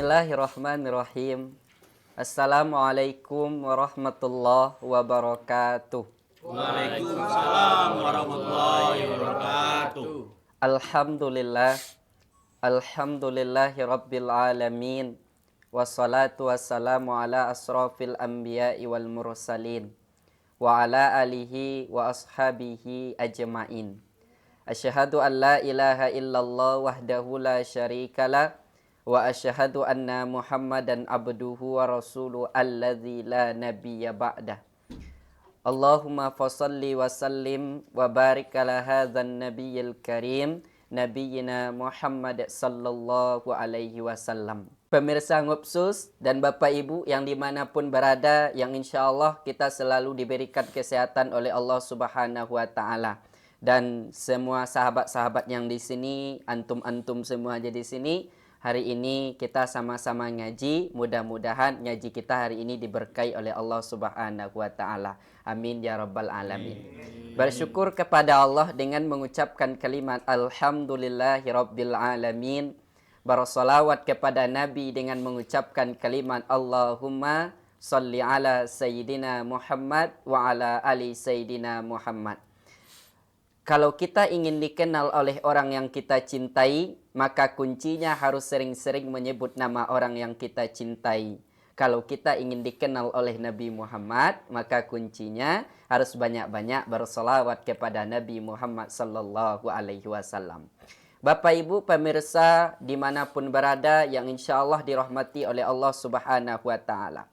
Bismillahirrahmanirrahim. Assalamualaikum warahmatullahi wabarakatuh. Waalaikumsalam warahmatullahi wabarakatuh. Alhamdulillah. Alhamdulillahi rabbil alamin. Wassalatu wassalamu ala asrafil anbiya'i wal mursalin. Wa ala alihi wa ashabihi ajma'in. Asyhadu an la ilaha illallah wahdahu la syarikalah. Wa asyhadu anna Muhammadan abduhu wa rasuluhu alladzi la nabiyya ba'dah. Allahumma fassalli wa sallim wa barik ala hadzal nabiyil karim nabiyyina Muhammad sallallahu alaihi wasallam. Pemirsa Ngopsus dan Bapak Ibu yang dimanapun berada, yang insyaallah kita selalu diberikan kesehatan oleh Allah Subhanahu wa taala. Dan semua sahabat-sahabat yang di sini, antum-antum semua aja di sini. Hari ini kita sama-sama ngaji, mudah-mudahan ngaji kita hari ini diberkahi oleh Allah Subhanahu wa taala. Amin ya rabbal alamin. Bersyukur kepada Allah dengan mengucapkan kalimat alhamdulillahi rabbil alamin. Bersolawat kepada Nabi dengan mengucapkan kalimat Allahumma salli ala sayyidina Muhammad wa ala ali sayyidina Muhammad. Kalau kita ingin dikenal oleh orang yang kita cintai, maka kuncinya harus sering-sering menyebut nama orang yang kita cintai. Kalau kita ingin dikenal oleh Nabi Muhammad, maka kuncinya harus banyak-banyak bersolawat kepada Nabi Muhammad sallallahu alaihi wasallam. Bapak Ibu pemirsa dimanapun berada yang insya Allah dirahmati oleh Allah Subhanahu wa taala.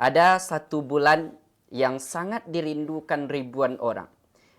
Ada satu bulan yang sangat dirindukan ribuan orang,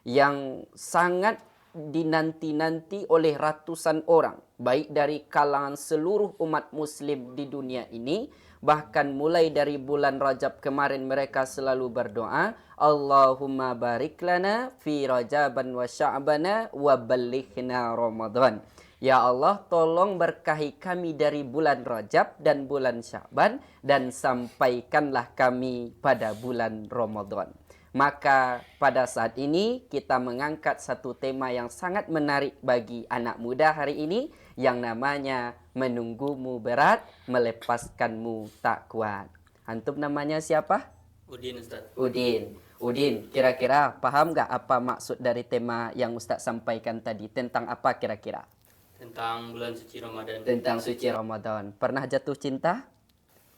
yang sangat dinanti-nanti oleh ratusan orang, baik dari kalangan seluruh umat muslim di dunia ini, bahkan mulai dari bulan Rajab kemarin mereka selalu berdoa, Allahumma barik lana fi Rajaban wa Sya'bana wa ballighna Ramadan. Ya Allah, tolong berkahi kami dari bulan Rajab dan bulan Sya'ban dan sampaikanlah kami pada bulan Ramadan. Maka pada saat ini kita mengangkat satu tema yang sangat menarik bagi anak muda hari ini yang namanya menunggumu berat, melepaskanmu tak kuat. Antum namanya siapa? Udin Ustaz. Udin, kira-kira paham gak apa maksud dari tema yang Ustaz sampaikan tadi? Tentang apa kira-kira? Tentang bulan suci Ramadan. Tentang suci Ramadan. Pernah jatuh cinta?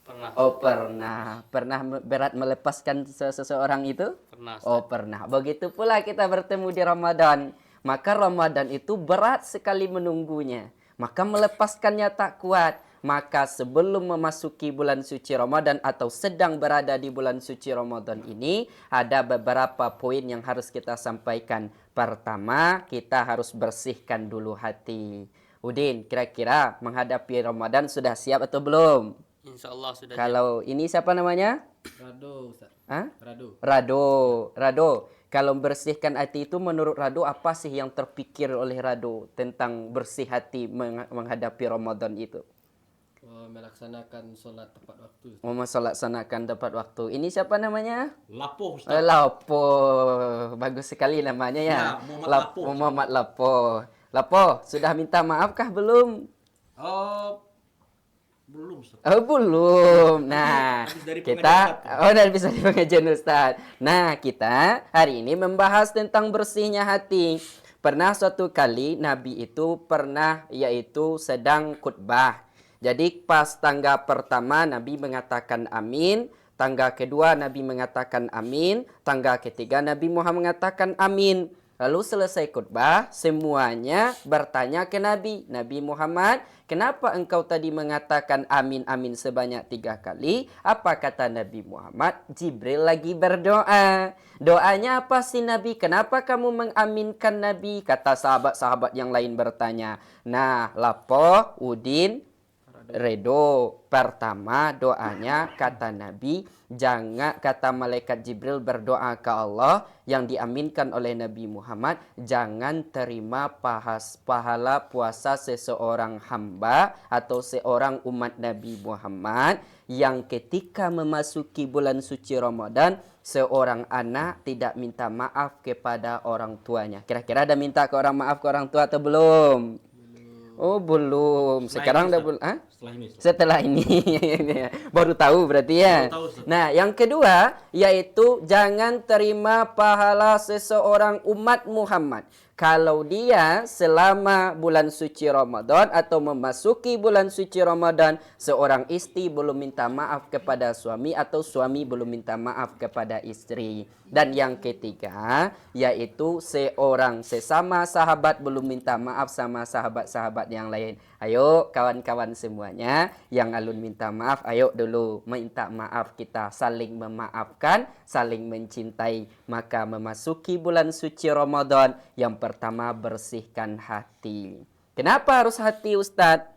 Pernah. Oh pernah. Pernah berat melepaskan seseorang itu? Pernah Ustaz. Oh pernah. Begitu pula kita bertemu di Ramadan. Maka Ramadan itu berat sekali menunggunya. Maka melepaskannya tak kuat. Maka sebelum memasuki bulan suci Ramadan atau sedang berada di bulan suci Ramadan ini, ada beberapa poin yang harus kita sampaikan. Pertama, kita harus bersihkan dulu hati. Udin, kira-kira menghadapi Ramadan sudah siap atau belum? Insya Allah sudah. Kalau ini siapa namanya? Rado, Ustaz. Hah? Rado. Rado. Kalau bersihkan hati itu menurut Rado apa sih yang terpikir oleh Rado tentang bersih hati menghadapi Ramadan itu? Melaksanakan sholat tepat waktu. Melaksanakan tepat waktu. Ini siapa namanya? Lapo Ustaz. Lapo. Bagus sekali namanya ya. Muhammad Lapo. Muhammad Lapo. Lapo, sudah minta maafkah belum? Belum Ustaz. Oh belum. Nah, Habis dari kita pengajian bisa di pengajian Ustaz. Nah, kita hari ini membahas tentang bersihnya hati. Pernah suatu kali Nabi itu yaitu sedang khutbah. Jadi pas tangga pertama Nabi mengatakan amin, tangga kedua Nabi mengatakan amin, tangga ketiga Nabi Muhammad mengatakan amin. Lalu selesai khutbah, semuanya bertanya ke Nabi. Nabi Muhammad, kenapa engkau tadi mengatakan amin amin sebanyak 3 kali? Apa kata Nabi Muhammad? Jibril lagi berdoa. Doanya apa sih Nabi? Kenapa kamu mengaminkan Nabi? Kata sahabat-sahabat yang lain bertanya. Nah, Lapo, Udin, Redo. Pertama doanya kata Nabi, jangan, kata malaikat Jibril berdoa ke Allah yang diaminkan oleh Nabi Muhammad, jangan terima pahala puasa seseorang hamba atau seorang umat Nabi Muhammad yang ketika memasuki bulan suci Ramadan seorang anak tidak minta maaf kepada orang tuanya. Kira-kira ada minta maaf ke orang tua atau belum? Oh belum. Sekarang udah belum. setelah ini. Ustaz. Setelah ini baru tahu berarti ya. Baru tahu, Ustaz. Nah, yang kedua yaitu jangan terima pahala seseorang umat Muhammad kalau dia selama bulan suci Ramadan atau memasuki bulan suci Ramadan seorang istri belum minta maaf kepada suami atau suami belum minta maaf kepada istri. Dan yang ketiga yaitu seorang sesama sahabat belum minta maaf sama sahabat-sahabat yang lain. Ayo kawan-kawan semuanya yang alun minta maaf, ayo dulu minta maaf, kita saling memaafkan, saling mencintai. Maka memasuki bulan suci Ramadan yang pertama bersihkan hati. Kenapa harus hati Ustadz?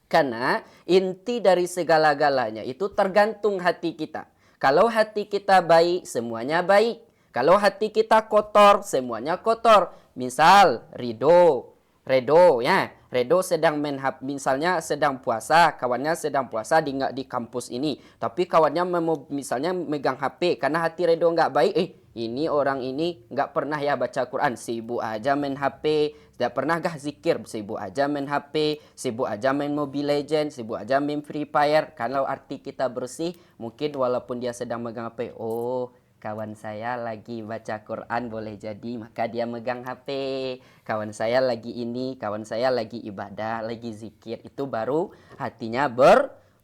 Karena inti dari segala-galanya itu tergantung hati kita. Kalau hati kita baik, semuanya baik. Kalau hati kita kotor, semuanya kotor. Misal Redo ya. Redo sedang misalnya sedang puasa, kawannya sedang puasa di kampus ini. Tapi kawannya misalnya megang HP karena hati Redo nggak baik. Ini orang ini nggak pernah ya baca Quran, sibuk aja main HP. Tidak pernah gah zikir, sibuk aja main HP, sibuk aja main Mobile Legends, sibuk aja main Free Fire. Kalau arti kita bersih, mungkin walaupun dia sedang megang HP, oh kawan saya lagi baca Quran boleh jadi, maka dia megang HP. Kawan saya lagi ini, kawan saya lagi ibadah, lagi zikir. Itu baru hatinya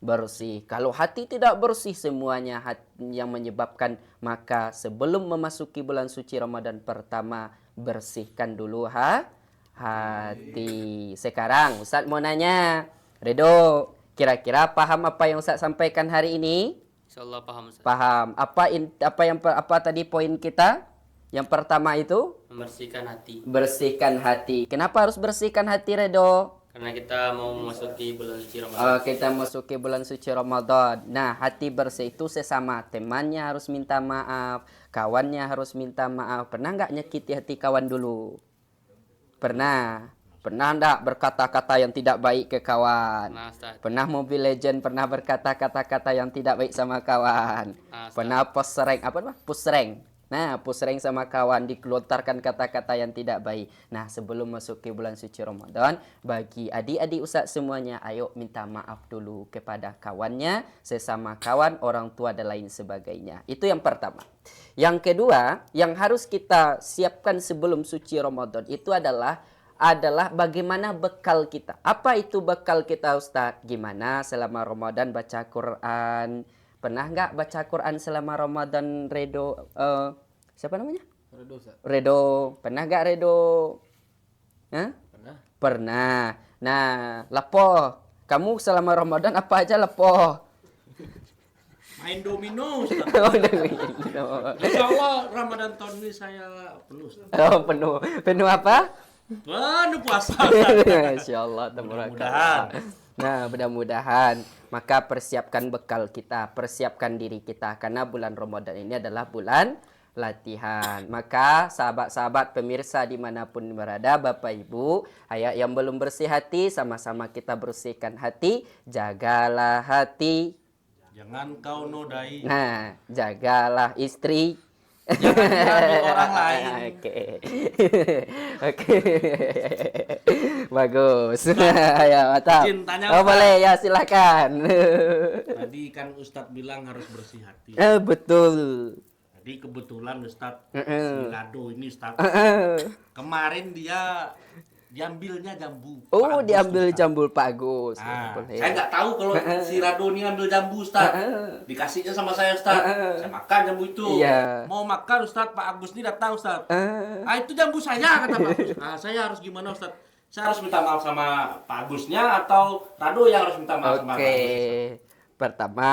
bersih. Kalau hati tidak bersih semuanya yang menyebabkan, maka sebelum memasuki bulan suci Ramadan pertama, bersihkan dulu hati. Sekarang Ustaz mau nanya, Redo, kira-kira paham apa yang Ustaz sampaikan hari ini? Insyaallah paham Ustaz. Paham. Apa tadi poin kita? Yang pertama itu Membersihkan hati. bersihkan hati. Kenapa harus bersihkan hati, Redo? Karena kita mau memasuki bulan suci Ramadan. Kita masuki bulan suci Ramadan. Nah, hati bersih itu sesama temannya harus minta maaf, kawannya harus minta maaf. Pernah nggak nyakiti hati kawan dulu? Pernah. Pernah nggak berkata-kata yang tidak baik ke kawan? Nah, Ustaz. Pernah Mobile Legend, pernah berkata kata-kata yang tidak baik sama kawan. Ustaz. Pernah push rank. Nah, push rank sama kawan, dikelontarkan kata-kata yang tidak baik. Nah, sebelum masuk ke bulan suci Ramadan, bagi adik-adik Ustaz semuanya, ayo minta maaf dulu kepada kawannya, sesama kawan, orang tua dan lain sebagainya. Itu yang pertama. Yang kedua, yang harus kita siapkan sebelum suci Ramadan itu adalah bagaimana bekal kita. Apa itu bekal kita, Ustaz? Gimana selama Ramadan baca Quran? Pernah nggak baca Quran selama Ramadan, Redo? Siapa namanya? Redo Ustaz. Redo. Pernah nggak Redo? Hah? Pernah. Pernah. Nah, lepo. Kamu selama Ramadan apa aja lepo? Main domino, Ustaz. Oh, gitu. Insya Allah Ramadan tahun ini saya penuh, Ustaz. Oh, penuh apa? Penuh puasa, Ustaz. Insya Allah, Mudah-mudahan. Nah, mudah-mudahan. Maka persiapkan bekal kita, persiapkan diri kita. Karena bulan Ramadan ini adalah bulan latihan. Maka sahabat-sahabat pemirsa dimanapun berada, Bapak Ibu, ayah yang belum bersih hati, sama-sama kita bersihkan hati. Jagalah hati. Jangan kau nodai. Nah, jagalah istri. Jangan diambil orang lain. Oke. Bagus. Ya, mantap. Izin tanya, Oh, Ustaz. boleh ya, silakan. Tadi kan Ustadz bilang harus bersih hati. Betul. Tadi kebetulan Ustadz Heeh. si Lado ini Ustadz. Kemarin dia diambilnya jambu. Pak Oh, Agus, diambil Ustadz. jambul Pak Agus. Nah, Boleh. saya nggak tahu kalau si Rado ini ambil jambu Ustadz. Dikasihnya sama saya Ustadz. Saya makan jambu itu. Iya. Mau makan Ustadz, Pak Agus ini datang Ustadz. Itu jambu saya kata Pak Agus. Nah, saya harus gimana Ustadz? Saya harus minta maaf sama Pak Agusnya atau Rado yang harus minta maaf sama Pak Oke. Agus? Pertama,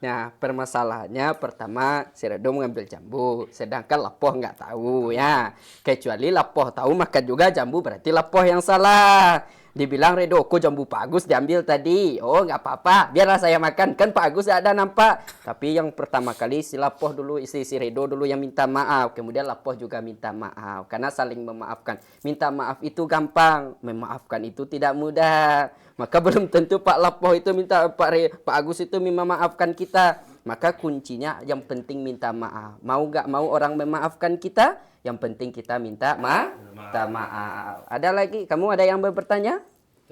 nah permasalahannya pertama si Redo mengambil jambu, sedangkan Lapoh nggak tahu ya. Kecuali Lapoh tahu makan juga jambu, berarti Lapoh yang salah. Dibilang Redo, kok jambu Pak Agus diambil tadi? Oh, nggak apa-apa, biarlah saya makan, kan Pak Agus ada nampak. Tapi yang pertama kali si Lapoh dulu, si Redo dulu yang minta maaf, kemudian Lapoh juga minta maaf, karena saling memaafkan. Minta maaf itu gampang, memaafkan itu tidak mudah. Maka belum tentu Pak Lapoh itu Pak Agus itu memaafkan kita. Maka kuncinya yang penting minta maaf. Mau nggak mau orang memaafkan kita, yang penting kita minta maaf. Ada lagi? Kamu ada yang bertanya?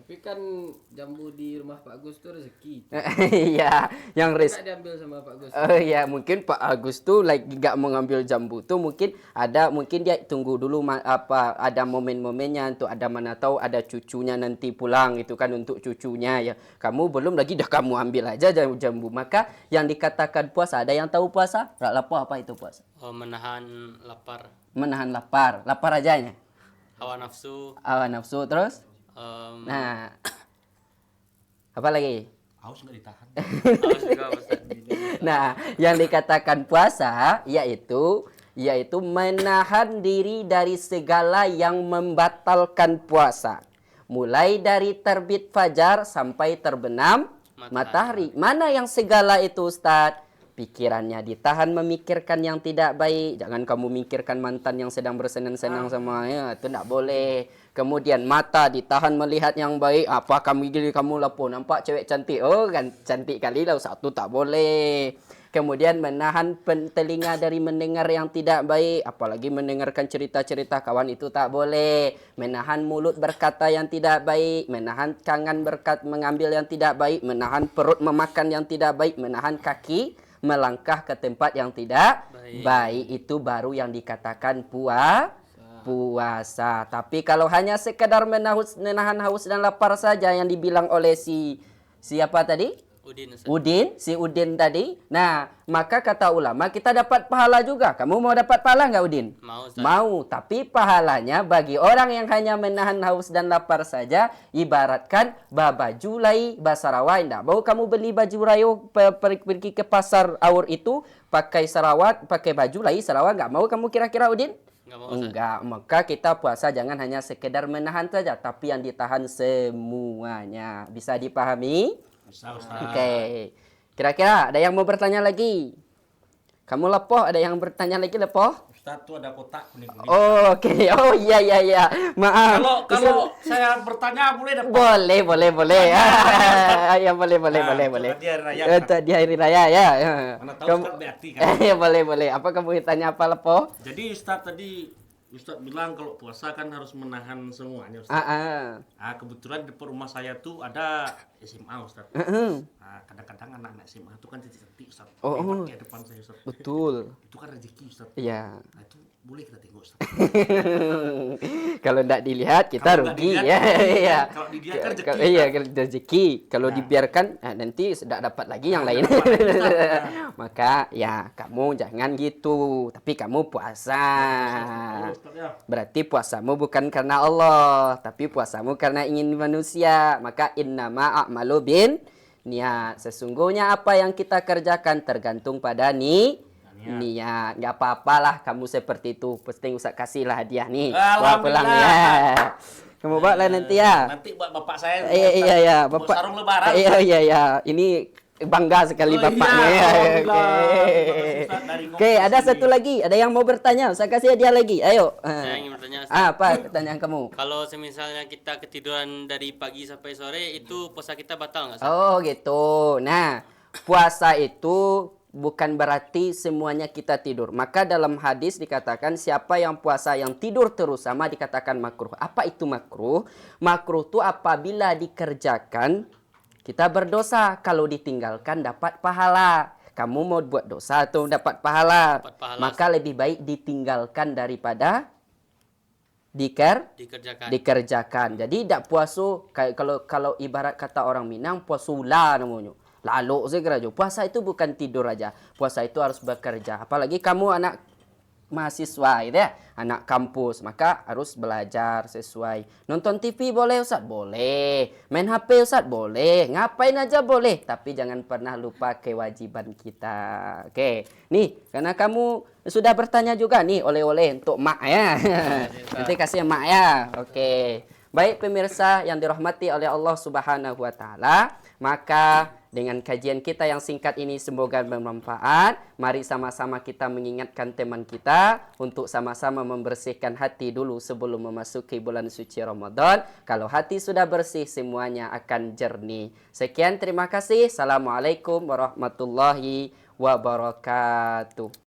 Tapi kan jambu di rumah Pak Agus tuh rezeki. Iya, yang Nggak diambil sama Pak Agus. Oh ya, mungkin Pak Agus tuh lagi nggak mengambil jambu tuh mungkin dia tunggu dulu ada momen-momennya untuk ada mana tahu ada cucunya nanti pulang itu kan untuk cucunya ya. Kamu belum lagi dah kamu ambil aja jambu. Maka yang dikatakan puasa, ada yang tahu puasa? Lapar apa itu puasa? Menahan lapar, Menahan lapar. Lapar ajanya. hawa nafsu, Hawa nafsu terus. Nah, apa lagi? Haus nggak ditahan. haus juga Ustaz. Nah, yang dikatakan puasa yaitu menahan diri dari segala yang membatalkan puasa. Mulai dari terbit fajar sampai terbenam matahari. Mana yang segala itu, Ustadz? Pikirannya ditahan memikirkan yang tidak baik. Jangan kamu mikirkan mantan yang sedang bersenang-senang sama ya, itu tidak boleh. Kemudian mata ditahan melihat yang baik. Apa kamu lapor nampak cewek cantik? Oh kan cantik kali lah, satu tak boleh. Kemudian menahan telinga dari mendengar yang tidak baik, apalagi mendengarkan cerita-cerita kawan itu tak boleh. Menahan mulut berkata yang tidak baik, menahan tangan mengambil yang tidak baik, menahan perut memakan yang tidak baik, menahan kaki melangkah ke tempat yang tidak baik. Itu baru yang dikatakan puasa. Tapi kalau hanya sekedar menahan haus dan lapar saja yang dibilang oleh siapa tadi? Udin tadi. Nah, maka kata ulama kita dapat pahala juga. Kamu mau dapat pahala nggak, Udin? Mau, Ustaz. Mau, tapi pahalanya bagi orang yang hanya menahan haus dan lapar saja, ibaratkan baju lai basarawai. Nggak mau kamu beli baju rayo pergi ke pasar awur itu pakai sarawat, pakai baju lai sarawak, nggak mau kamu kira-kira, Udin? Nggak mau, Ustaz. Enggak, maka kita puasa jangan hanya sekedar menahan saja, tapi yang ditahan semuanya. Bisa dipahami? Bisa, Ustaz. Oke. Kira-kira ada yang mau bertanya lagi? Kamu lepoh, ada yang bertanya lagi lepoh? Ustaz tuh ada kotak kuning-kuning. Oh, oke. Oh, iya. Maaf. Kalau saya bertanya boleh dapat? Boleh. Ya, boleh. Di hari raya kan? Di hari raya ya. Mana tahu Ustaz berarti kan? Boleh. Apa kamu tanya apa lepoh? Jadi Ustaz bilang kalau puasa kan harus menahan semuanya, Ustaz. Kebetulan di rumah saya tuh ada SMA, Ustaz. Kadang-kadang anak-anak SMA itu kan cantik-cantik, Ustaz. Lewat kayak depan saya, Ustaz. Betul. Itu kan rezeki, Ustaz. Iya. Nah, itu boleh kita tengok, Ustaz. Kalau tidak dilihat kita Kalau rugi nggak ya. dilihat, Iya. kalau dilihat kan rezeki, Iya, Ustaz. rezeki. Kalau dibiarkan nanti tidak dapat lagi yang lain. dapat lagi, Ustaz. Maka ya kamu jangan gitu, tapi kamu puasa. Ustaz, ya. Berarti puasamu bukan karena Allah, tapi puasamu karena ingin manusia. Maka innama a'malu bin niat. Sesungguhnya apa yang kita kerjakan tergantung pada niat. Nggak apa-apalah kamu seperti itu. Penting Ustaz kasihlah hadiah nih. Bawa pulang ya. Kamu bawa lah nanti ya. Nanti buat bapak saya. Iya. Bapak sarung lebaran. Iya. Ini bangga sekali bapaknya. Oke, ada satu lagi. Ada yang mau bertanya? Saya kasih hadiah lagi. Ayo. Saya ingin bertanya, Ustaz. Apa pertanyaan kamu? Kalau semisalnya kita ketiduran dari pagi sampai sore, itu puasa kita batal nggak, Ustaz? Oh gitu. Nah, puasa itu bukan berarti semuanya kita tidur. Maka dalam hadis dikatakan siapa yang puasa yang tidur terus sama dikatakan makruh. Apa itu makruh? Makruh itu apabila dikerjakan kita berdosa. Kalau ditinggalkan dapat pahala. Kamu mau buat dosa atau dapat pahala? Maka lebih baik ditinggalkan daripada dikerjakan. Jadi tidak puasa kalau ibarat kata orang Minang puasula namanya. Lalu segera jo. Puasa itu bukan tidur aja. Puasa itu harus bekerja. Apalagi kamu anak mahasiswa gitu ya, anak kampus, maka harus belajar sesuai. Nonton TV boleh Ustaz? Boleh. Main HP Ustaz? Boleh. Ngapain aja boleh, tapi jangan pernah lupa kewajiban kita. Oke. Nih, karena kamu sudah bertanya juga nih oleh-oleh untuk mak ya. Nanti kasih mak ya. Oke. Baik pemirsa yang dirahmati oleh Allah Subhanahu wa taala, maka dengan kajian kita yang singkat ini semoga bermanfaat. Mari sama-sama kita mengingatkan teman kita untuk sama-sama membersihkan hati dulu sebelum memasuki bulan suci Ramadan. Kalau hati sudah bersih, semuanya akan jernih. Sekian, terima kasih. Assalamualaikum warahmatullahi wabarakatuh.